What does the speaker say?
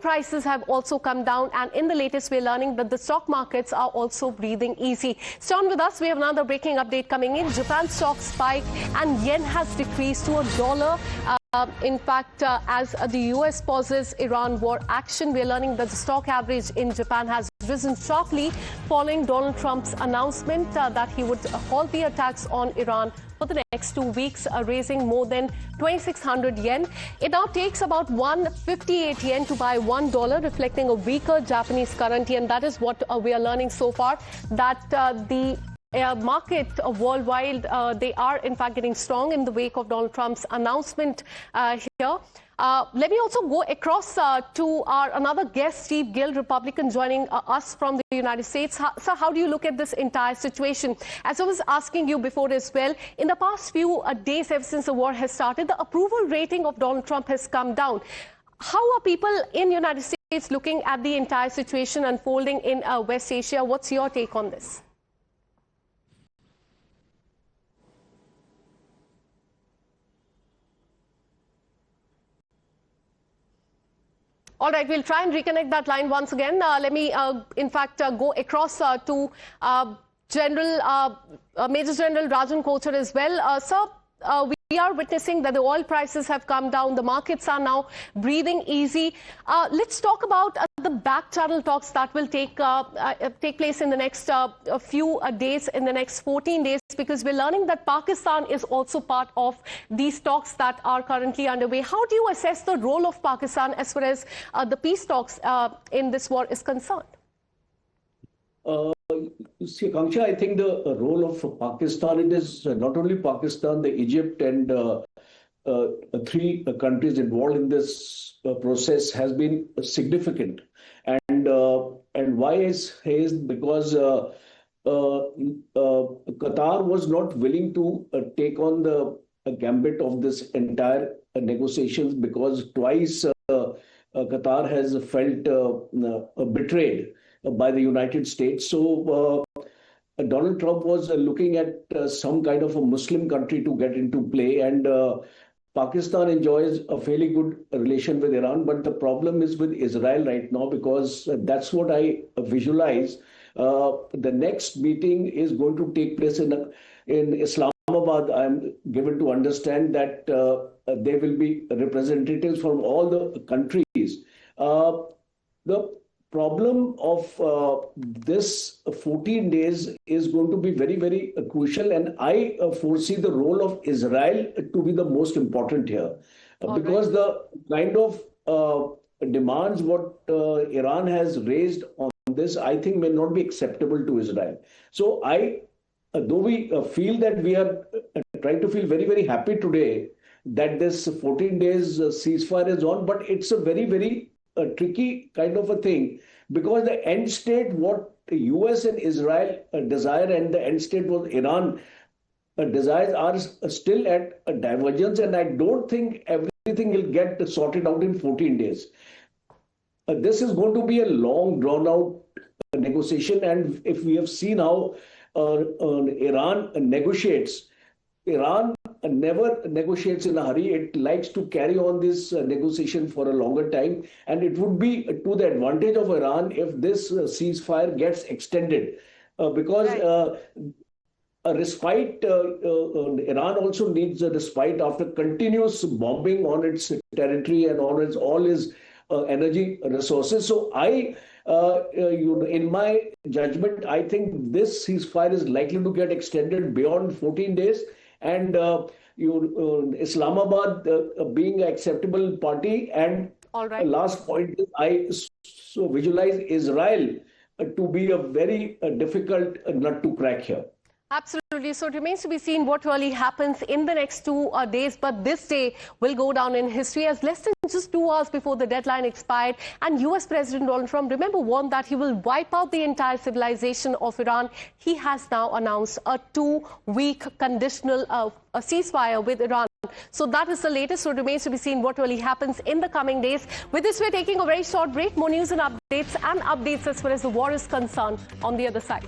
prices have also come down, and in the latest we're learning that the stock markets are also breathing easy. Stay on with us. We have another breaking update coming in. Japan stock spike and yen has decreased to $1. In fact, as the US pauses Iran war action, we are learning that the stock average in Japan has risen sharply following Donald Trump's announcement that he would halt the attacks on Iran for the next 2 weeks, raising more than 2,600 yen. It now takes about 158 yen to buy $1, reflecting a weaker Japanese currency, and that is what we are learning so far, that the market worldwide, they are in fact getting strong in the wake of Donald Trump's announcement here. Let me also go across to our another guest, Steve Gill, Republican, joining us from the United States. Sir, how do you look at this entire situation? As I was asking you before as well, in the past few days, ever since the war has started, the approval rating of Donald Trump has come down. How are people in the United States looking at the entire situation unfolding in West Asia? What's your take on this? All right, we'll try and reconnect that line once again. Let me, in fact, go across to Major General Rajan Kochar as well. Sir, we are witnessing that the oil prices have come down. The markets are now breathing easy. Let's talk about the back channel talks that will take place in the next few days, in the next 14 days, because we're learning that Pakistan is also part of these talks that are currently underway. How do you assess the role of Pakistan as far as the peace talks in this war is concerned? See, Akanksha, I think the role of Pakistan, it is not only Pakistan, the Egypt and three countries involved in this process has been significant. And why is because Qatar was not willing to take on the gambit of this entire negotiations, because twice Qatar has felt betrayed by the United States. So Donald Trump was looking at some kind of a Muslim country to get into play, and Pakistan enjoys a fairly good relation with Iran, but the problem is with Israel right now, because that's what I visualize. The next meeting is going to take place in Islamabad. I'm given to understand that there will be representatives from all the countries. The problem of this 14 days is going to be very, very crucial, and I foresee the role of Israel to be the most important here, because the kind of demands what Iran has raised on this, I think may not be acceptable to Israel. So though we feel that we are trying to feel very, very happy today that this 14 days ceasefire is on, but it's a very, very tricky kind of a thing, because the end state, what the US and Israel desire, and the end state what Iran desires, are still at a divergence, and I don't think everything will get sorted out in 14 days. This is going to be a long, drawn-out negotiation, and if we have seen how Iran negotiates, Iran never negotiates in a hurry. It likes to carry on this negotiation for a longer time, and it would be to the advantage of Iran if this ceasefire gets extended, because a respite, Iran also needs a respite after continuous bombing on its territory and on all its energy resources. So in my judgment, I think this ceasefire is likely to get extended beyond 14 days. And Islamabad being an acceptable party. And last point is, I visualize Israel to be a very difficult nut to crack here. Absolutely. So it remains to be seen what really happens in the next 2 days. But this day will go down in history, as less than just 2 hours before the deadline expired, and US President Donald Trump, remember, warned that he will wipe out the entire civilization of Iran. He has now announced a 2-week conditional ceasefire with Iran. So that is the latest. So it remains to be seen what really happens in the coming days. With this, we're taking a very short break. More news and updates as far as the war is concerned on the other side.